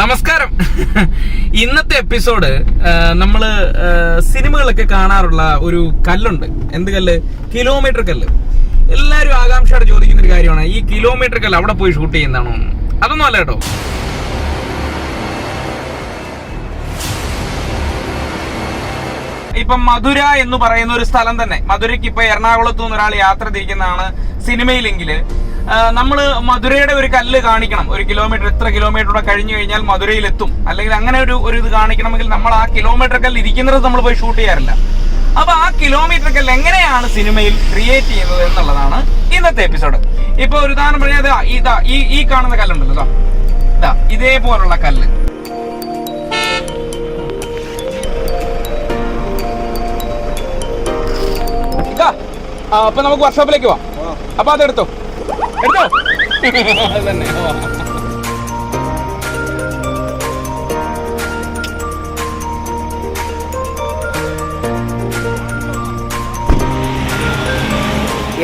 നമസ്കാരം. ഇന്നത്തെ എപ്പിസോഡ് നമ്മള് സിനിമകളൊക്കെ കാണാറുള്ള ഒരു കല്ലുണ്ട്. എന്ത് കല്ല്? കിലോമീറ്റർ കല്ല്. എല്ലാരും ആകാംക്ഷയോടെ ചോദിക്കുന്ന ഒരു കാര്യമാണ്, ഈ കിലോമീറ്റർ കല്ല് അവിടെ പോയി ഷൂട്ട് ചെയ്യുന്നതാണോ? അതൊന്നും അല്ല കേട്ടോ. ഇപ്പം മധുര എന്ന് പറയുന്ന ഒരു സ്ഥലം തന്നെ, മധുരയ്ക്ക് ഇപ്പൊ എറണാകുളത്തു നിന്ന് ഒരാൾ യാത്ര തിരിക്കുന്നതാണ് സിനിമയിലെങ്കില് നമ്മള് മധുരയുടെ ഒരു കല്ല് കാണിക്കണം. ഒരു കിലോമീറ്റർ, ഇത്ര കിലോമീറ്റർ കഴിഞ്ഞു കഴിഞ്ഞാൽ മധുരയിലെത്തും, അല്ലെങ്കിൽ അങ്ങനെ ഒരു ഇത് കാണിക്കണമെങ്കിൽ നമ്മൾ ആ കിലോമീറ്റർ കല്ല് ഇരിക്കുന്നത് നമ്മൾ പോയി ഷൂട്ട് ചെയ്യാറില്ല. അപ്പൊ ആ കിലോമീറ്റർ കല്ല് എങ്ങനെയാണ് സിനിമയിൽ ക്രിയേറ്റ് ചെയ്യുന്നത് എന്നുള്ളതാണ് ഇന്നത്തെ എപ്പിസോഡ്. ഇപ്പൊ ഒരു ഉദാഹരണം പറഞ്ഞാൽ ഈ കാണുന്ന കല്ലുണ്ടല്ലോ, ഇതാ ഇതേപോലുള്ള കല്ല്. അപ്പൊ നമുക്ക് വർക്ക്ഷോപ്പിലേക്ക് പോവാം. അപ്പൊ അതെടുത്തോ തന്നെ.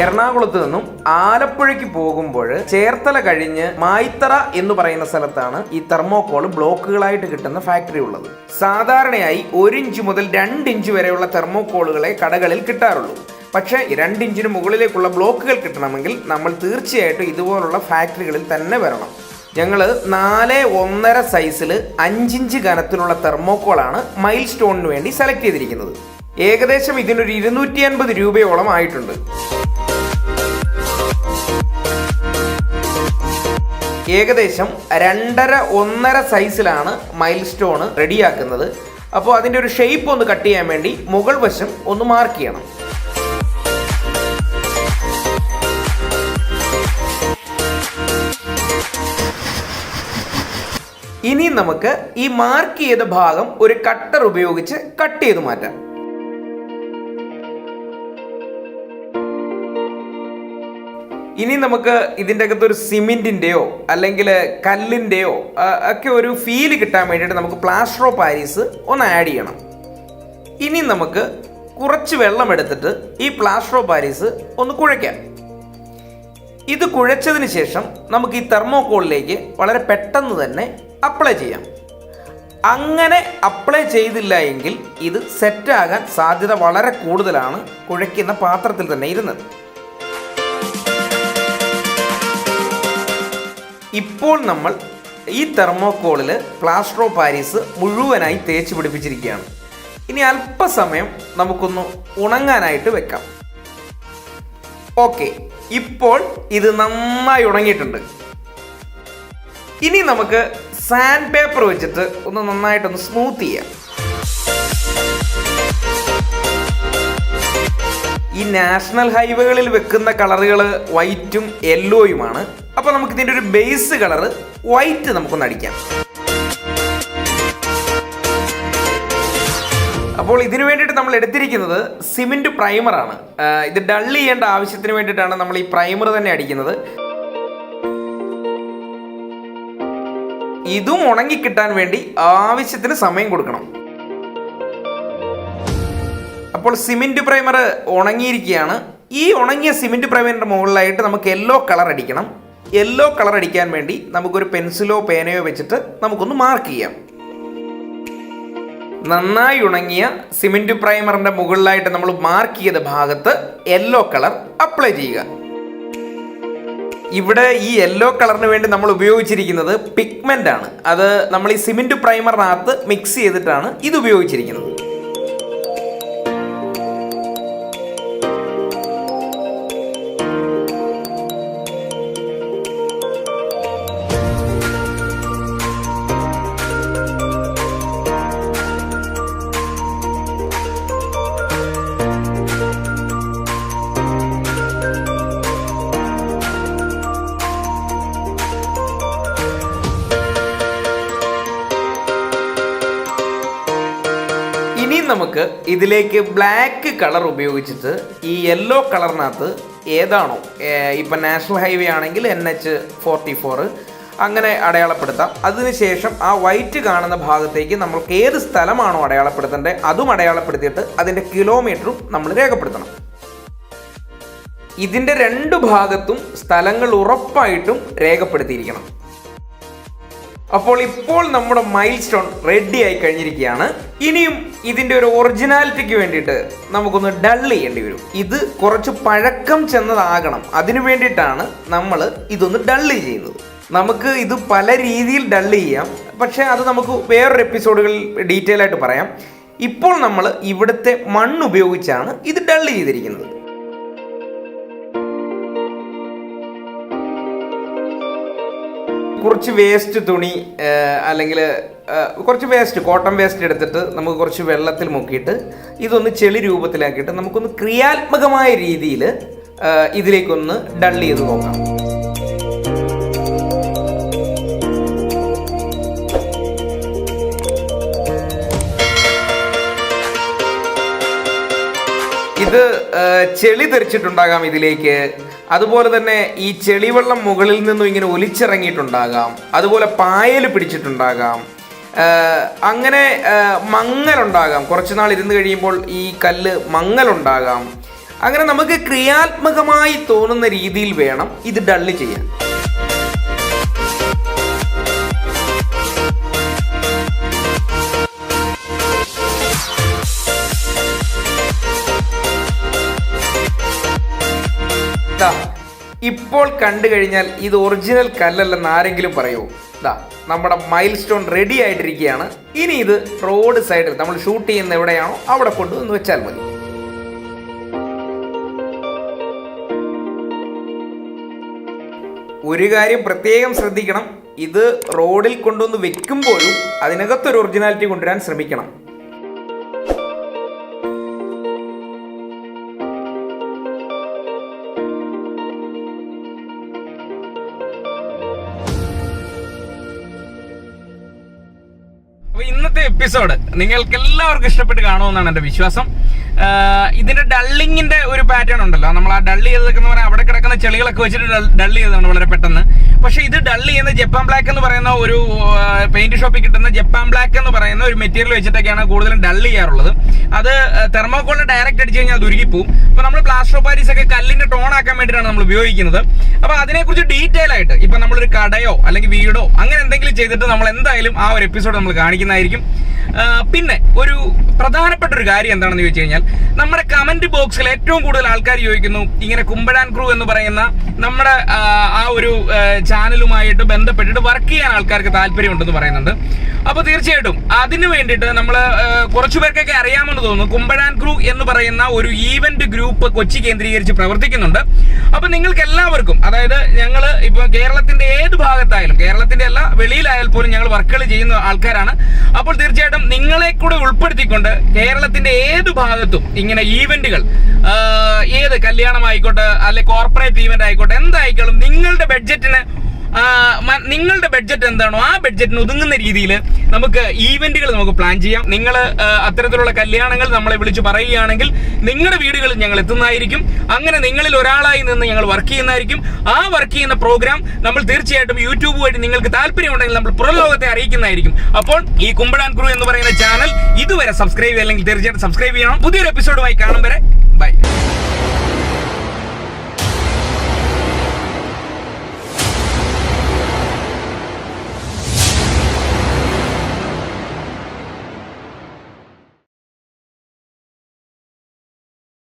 എറണാകുളത്ത് നിന്നും ആലപ്പുഴയ്ക്ക് പോകുമ്പോൾ ചേർത്തല കഴിഞ്ഞ് മായിത്തറ എന്ന് പറയുന്ന സ്ഥലത്താണ് ഈ തെർമോകോൾ ബ്ലോക്കുകളായിട്ട് കിട്ടുന്ന ഫാക്ടറി ഉള്ളത്. സാധാരണയായി 1 ഇഞ്ച് മുതൽ 2 ഇഞ്ച് വരെയുള്ള തെർമോകോളുകളെ കടകളിൽ കിട്ടാറുള്ളൂ. പക്ഷേ 2 ഇഞ്ചിന് മുകളിലേക്കുള്ള ബ്ലോക്കുകൾ കിട്ടണമെങ്കിൽ നമ്മൾ തീർച്ചയായിട്ടും ഇതുപോലുള്ള ഫാക്ടറികളിൽ തന്നെ വരണം. ഞങ്ങൾ 4.5 സൈസിൽ 5 ഇഞ്ച് കനത്തിലുള്ള തെർമോകോളാണ് മൈൽ സ്റ്റോണിന് വേണ്ടി സെലക്ട് ചെയ്തിരിക്കുന്നത്. ഏകദേശം ഇതിനൊരു 250 രൂപയോളം ആയിട്ടുണ്ട്. ഏകദേശം 2.5-1.5 സൈസിലാണ് മൈൽ സ്റ്റോൺ റെഡിയാക്കുന്നത്. അപ്പോൾ അതിൻ്റെ ഒരു ഷേപ്പ് ഒന്ന് കട്ട് ചെയ്യാൻ വേണ്ടി മുകൾ വശം ഒന്ന് മാർക്ക് ചെയ്യണം. ഇനി നമുക്ക് ഈ മാർക്ക് ചെയ്ത ഭാഗം ഒരു കട്ടർ ഉപയോഗിച്ച് കട്ട് ചെയ്ത് മാറ്റാം. ഇനി നമുക്ക് ഇതിൻ്റെ അകത്ത് ഒരു സിമെന്റിൻ്റെയോ അല്ലെങ്കിൽ കല്ലിൻ്റെയോ ഒക്കെ ഒരു ഫീല് കിട്ടാൻ വേണ്ടിയിട്ട് നമുക്ക് പ്ലാസ്റ്റർ ഓഫ് പാരീസ് ഒന്ന് ആഡ് ചെയ്യണം. ഇനി നമുക്ക് കുറച്ച് വെള്ളം എടുത്തിട്ട് ഈ പ്ലാസ്റ്റർ ഓഫ് പാരീസ് ഒന്ന് കുഴയ്ക്കാം. ഇത് കുഴച്ചതിന് ശേഷം നമുക്ക് ഈ തെർമോകോളിലേക്ക് വളരെ പെട്ടെന്ന് തന്നെ അപ്ലൈ ചെയ്യാം. അങ്ങനെ അപ്ലൈ ചെയ്തില്ല എങ്കിൽ ഇത് സെറ്റാകാൻ സാധ്യത വളരെ കൂടുതലാണ് കുഴയ്ക്കുന്ന പാത്രത്തിൽ തന്നെ ഇരുന്നത്. ഇപ്പോൾ നമ്മൾ ഈ തെർമോകോളിൽ പ്ലാസ്റ്റർ ഓഫ് പാരീസ് മുഴുവനായി തേച്ച് പിടിപ്പിച്ചിരിക്കുകയാണ്. ഇനി അല്പസമയം നമുക്കൊന്ന് ഉണങ്ങാനായിട്ട് വെക്കാം. ഓക്കെ, ഇപ്പോൾ ഇത് നന്നായി ഉണങ്ങിയിട്ടുണ്ട്. ഇനി നമുക്ക് സാൻഡ് പേപ്പർ വെച്ചിട്ട് ഒന്ന് നന്നായിട്ടൊന്ന് സ്മൂത്ത് ചെയ്യാം. ഈ നാഷണൽ ഹൈവേകളിൽ വെക്കുന്ന കളറുകൾ വൈറ്റും യെല്ലോയുമാണ്. അപ്പോൾ നമുക്ക് ഇതിൻ്റെ ഒരു ബേസ് കളറ് വൈറ്റ് നമുക്കൊന്ന് അടിക്കാം. അപ്പോൾ ഇതിനു വേണ്ടിയിട്ട് നമ്മൾ എടുത്തിരിക്കുന്നത് സിമെന്റ് പ്രൈമറാണ്. ഇത് ഡള്ള് ചെയ്യേണ്ട ആവശ്യത്തിന് വേണ്ടിയിട്ടാണ് നമ്മൾ ഈ പ്രൈമർ തന്നെ അടിക്കുന്നത്. ഇതും ഉണങ്ങിക്കിട്ടാൻ വേണ്ടി ആവശ്യത്തിന് സമയം കൊടുക്കണം. അപ്പോൾ സിമെന്റ് പ്രൈമർ ഉണങ്ങിയിരിക്കുകയാണ്. ഈ ഉണങ്ങിയ സിമെന്റ് പ്രൈമറിന്റെ മുകളിലായിട്ട് നമുക്ക് യെല്ലോ കളർ അടിക്കണം. യെല്ലോ കളർ അടിക്കാൻ വേണ്ടി നമുക്കൊരു പെൻസിലോ പേനയോ വെച്ചിട്ട് നമുക്കൊന്ന് മാർക്ക് ചെയ്യാം. നന്നായി ഉണങ്ങിയ സിമെന്റ് പ്രൈമറിന്റെ മുകളിലായിട്ട് നമ്മൾ മാർക്ക് ചെയ്ത ഭാഗത്ത് യെല്ലോ കളർ അപ്ലൈ ചെയ്യുക. ഇവിടെ ഈ യെല്ലോ കളറിന് വേണ്ടി നമ്മൾ ഉപയോഗിച്ചിരിക്കുന്നത് പിഗ്മെന്റ് ആണ്. അത് നമ്മൾ ഈ സിമെന്റ് പ്രൈമറിനകത്ത് മിക്സ് ചെയ്തിട്ടാണ് ഇത് ഉപയോഗിച്ചിരിക്കുന്നത്. ഇനി നമുക്ക് ഇതിലേക്ക് ബ്ലാക്ക് കളർ ഉപയോഗിച്ചിട്ട് ഈ യെല്ലോ കളറിനകത്ത് ഏതാണോ, ഇപ്പം നാഷണൽ ഹൈവേ ആണെങ്കിൽ NH44 അങ്ങനെ അടയാളപ്പെടുത്താം. അതിനുശേഷം ആ വൈറ്റ് കാണുന്ന ഭാഗത്തേക്ക് നമ്മൾക്ക് ഏത് സ്ഥലമാണോ അടയാളപ്പെടുത്തേണ്ടത് അതും അടയാളപ്പെടുത്തിയിട്ട് അതിൻ്റെ കിലോമീറ്ററും നമ്മൾ രേഖപ്പെടുത്തണം. ഇതിൻ്റെ 2 ഭാഗത്തും സ്ഥലങ്ങൾ ഉറപ്പായിട്ടും രേഖപ്പെടുത്തിയിരിക്കണം. അപ്പോൾ ഇപ്പോൾ നമ്മുടെ മൈൽ സ്റ്റോൺ റെഡി ആയി കഴിഞ്ഞിരിക്കുകയാണ്. ഇനിയും ഇതിൻ്റെ ഒരു ഒറിജിനാലിറ്റിക്ക് വേണ്ടിയിട്ട് നമുക്കൊന്ന് ഡള്ള് ചെയ്യേണ്ടി വരും. ഇത് കുറച്ച് പഴക്കം ചെന്നതാകണം. അതിനു വേണ്ടിയിട്ടാണ് നമ്മൾ ഇതൊന്ന് ഡള്ള് ചെയ്യുന്നത്. നമുക്ക് ഇത് പല രീതിയിൽ ഡള്ള് ചെയ്യാം, പക്ഷേ അത് നമുക്ക് വേറൊരു എപ്പിസോഡുകളിൽ ഡീറ്റെയിൽ ആയിട്ട് പറയാം. ഇപ്പോൾ നമ്മൾ ഇവിടുത്തെ മണ്ണ് ഉപയോഗിച്ചാണ് ഇത് ഡള്ള് ചെയ്തിരിക്കുന്നത്. കുറച്ച് വേസ്റ്റ് തുണി അല്ലെങ്കിൽ കുറച്ച് വേസ്റ്റ് കോട്ടൺ വേസ്റ്റ് എടുത്തിട്ട് നമുക്ക് കുറച്ച് വെള്ളത്തിൽ മുക്കിയിട്ട് ഇതൊന്ന് ചെളി രൂപത്തിലാക്കിയിട്ട് നമുക്കൊന്ന് ക്രിയാത്മകമായ രീതിയിൽ ഇതിലേക്കൊന്ന് ഡള്ള് ചെയ്ത് നോക്കാം. ഇത് ചെളി തെറിച്ചിട്ടുണ്ടാകാം ഇതിലേക്ക്. അതുപോലെ തന്നെ ഈ ചെളിവെള്ളം മുകളിൽ നിന്നും ഇങ്ങനെ ഒലിച്ചിറങ്ങിയിട്ടുണ്ടാകാം. അതുപോലെ പായൽ പിടിച്ചിട്ടുണ്ടാകാം. അങ്ങനെ മങ്ങലുണ്ടാകാം. കുറച്ച് നാൾ ഇരുന്ന് കഴിയുമ്പോൾ ഈ കല്ല് മങ്ങലുണ്ടാകാം. അങ്ങനെ നമുക്ക് ക്രിയാത്മകമായി തോന്നുന്ന രീതിയിൽ വേണം ഇത് ഡള്ള് ചെയ്യാൻ. ഇപ്പോൾ കണ്ടു കഴിഞ്ഞാൽ ഇത് ഒറിജിനൽ കല്ലല്ലെന്ന് ആരെങ്കിലും പറയൂ? നമ്മുടെ മൈൽ സ്റ്റോൺ റെഡി ആയിട്ടിരിക്കുകയാണ്. ഇനി ഇത് റോഡ് സൈഡിൽ നമ്മൾ ഷൂട്ട് ചെയ്യുന്ന എവിടെയാണോ അവിടെ കൊണ്ടുവന്ന് വെച്ചാൽ മതി. ഒരു കാര്യം പ്രത്യേകം ശ്രദ്ധിക്കണം, ഇത് റോഡിൽ കൊണ്ടുവന്ന് വെക്കുമ്പോഴും അതിനകത്തൊരു ഒറിജിനാലിറ്റി കൊണ്ടുവരാൻ ശ്രമിക്കണം. ഇന്നത്തെ എപ്പിസോഡ് നിങ്ങൾക്ക് എല്ലാവർക്കും ഇഷ്ടപ്പെട്ട് കാണുമെന്നാണ് എൻ്റെ വിശ്വാസം. ഇതിന്റെ ഡള്ളിങ്ങിന്റെ ഒരു പാറ്റേൺ ഉണ്ടല്ലോ, നമ്മൾ ആ ഡള്ള് ചെയ്തെന്ന് പറഞ്ഞാൽ അവിടെ കിടക്കുന്ന ചെളികളൊക്കെ വെച്ചിട്ട് ഡള്ള് ചെയ്തതാണ് വളരെ പെട്ടെന്ന്. പക്ഷെ ഇത് ഡള്ള് ചെയ്യുന്ന ജപ്പാൻ ബ്ലാക്ക് എന്ന് പറയുന്ന ഒരു പെയിന്റ് ഷോപ്പിൽ കിട്ടുന്ന ജപ്പാൻ ബ്ലാക്ക് എന്ന് പറയുന്ന ഒരു മെറ്റീരിയൽ വെച്ചിട്ടൊക്കെയാണ് കൂടുതലും ഡള്ള് ചെയ്യാറുള്ളത്. അത് തെർമോക്കോളിൽ ഡയറക്റ്റ് അടിച്ചു കഴിഞ്ഞാൽ അത് ഉരുകിപ്പോവും. അപ്പൊ നമ്മൾ പ്ലാസ്റ്റർ ഓഫ് പാരീസ് ഒക്കെ കല്ലിന്റെ ടോൺ ആക്കാൻ വേണ്ടിയിട്ടാണ് നമ്മൾ ഉപയോഗിക്കുന്നത്. അപ്പൊ അതിനെക്കുറിച്ച് ഡീറ്റെയിൽ ആയിട്ട് ഇപ്പൊ നമ്മളൊരു കടയോ അല്ലെങ്കിൽ വീടോ അങ്ങനെ എന്തെങ്കിലും ചെയ്തിട്ട് നമ്മൾ എന്തായാലും ആ ഒരു എപ്പിസോഡ് നമ്മൾ കാണിക്കുന്നതായിരിക്കും. പിന്നെ ഒരു പ്രധാനപ്പെട്ട ഒരു കാര്യം എന്താണെന്ന് ചോദിച്ചു കഴിഞ്ഞാൽ, നമ്മുടെ കമന്റ് ബോക്സിൽ ഏറ്റവും കൂടുതൽ ആൾക്കാർ ചോദിക്കുന്നു ഇങ്ങനെ കുമ്പഴാൻ ക്രൂ എന്ന് പറയുന്ന നമ്മുടെ ആ ഒരു ചാനലുമായിട്ട് ബന്ധപ്പെട്ടിട്ട് വർക്ക് ചെയ്യാൻ ആൾക്കാർക്ക് താല്പര്യമുണ്ടെന്ന് പറയുന്നുണ്ട്. അപ്പൊ തീർച്ചയായിട്ടും അതിന് വേണ്ടിയിട്ട് നമ്മൾ കുറച്ചു പേർക്കൊക്കെ അറിയാമെന്ന് തോന്നുന്നു, കുമ്പഴാൻ ക്രൂ എന്ന് പറയുന്ന ഒരു ഈവന്റ് ഗ്രൂപ്പ് കൊച്ചി കേന്ദ്രീകരിച്ച് പ്രവർത്തിക്കുന്നുണ്ട്. അപ്പൊ നിങ്ങൾക്ക് എല്ലാവർക്കും, അതായത് ഞങ്ങൾ ഇപ്പൊ കേരളത്തിന്റെ ഏത് ഭാഗത്തായാലും, കേരളത്തിന്റെ അല്ല വെളിയിലായാൽ പോലും ഞങ്ങൾ വർക്കുകൾ ചെയ്യുന്ന ആൾക്കാരാണ്. അപ്പോൾ തീർച്ചയായിട്ടും നിങ്ങളെ കൂടെ ഉൾപ്പെടുത്തിക്കൊണ്ട് കേരളത്തിന്റെ ഏത് ഭാഗത്തും ഇങ്ങനെ ഈവന്റുകൾ, ഏത് കല്യാണം ആയിക്കോട്ടെ അല്ലെ കോർപ്പറേറ്റ് ഈവന്റ് ആയിക്കോട്ടെ, എന്തായിക്കോളും നിങ്ങളുടെ ബഡ്ജറ്റ് എന്താണോ ആ ബഡ്ജറ്റിന് ഒതുങ്ങുന്ന രീതിയിൽ നമുക്ക് ഈവന്റുകൾ നമുക്ക് പ്ലാൻ ചെയ്യാം. നിങ്ങൾ അത്തരത്തിലുള്ള കല്യാണങ്ങൾ നമ്മളെ വിളിച്ച് പറയുകയാണെങ്കിൽ നിങ്ങളുടെ വീടുകളിൽ ഞങ്ങൾ എത്തുന്നതായിരിക്കും. അങ്ങനെ നിങ്ങളിൽ ഒരാളായി നിന്ന് ഞങ്ങൾ വർക്ക് ചെയ്യുന്നതായിരിക്കും. ആ വർക്ക് ചെയ്യുന്ന പ്രോഗ്രാം നമ്മൾ തീർച്ചയായിട്ടും യൂട്യൂബ് വഴി നിങ്ങൾക്ക് താല്പര്യമുണ്ടെങ്കിൽ നമ്മൾ പുറം ലോകത്തെ അറിയിക്കുന്നതായിരിക്കും. അപ്പോൾ ഈ കുമ്പഴാൻ ക്രൂ എന്ന് പറയുന്ന ചാനൽ ഇതുവരെ സബ്സ്ക്രൈബ് ചെയ്യില്ലെങ്കിൽ തീർച്ചയായിട്ടും സബ്സ്ക്രൈബ് ചെയ്യണം. പുതിയൊരു എപ്പിസോഡുമായി കാണും വരെ ബൈ.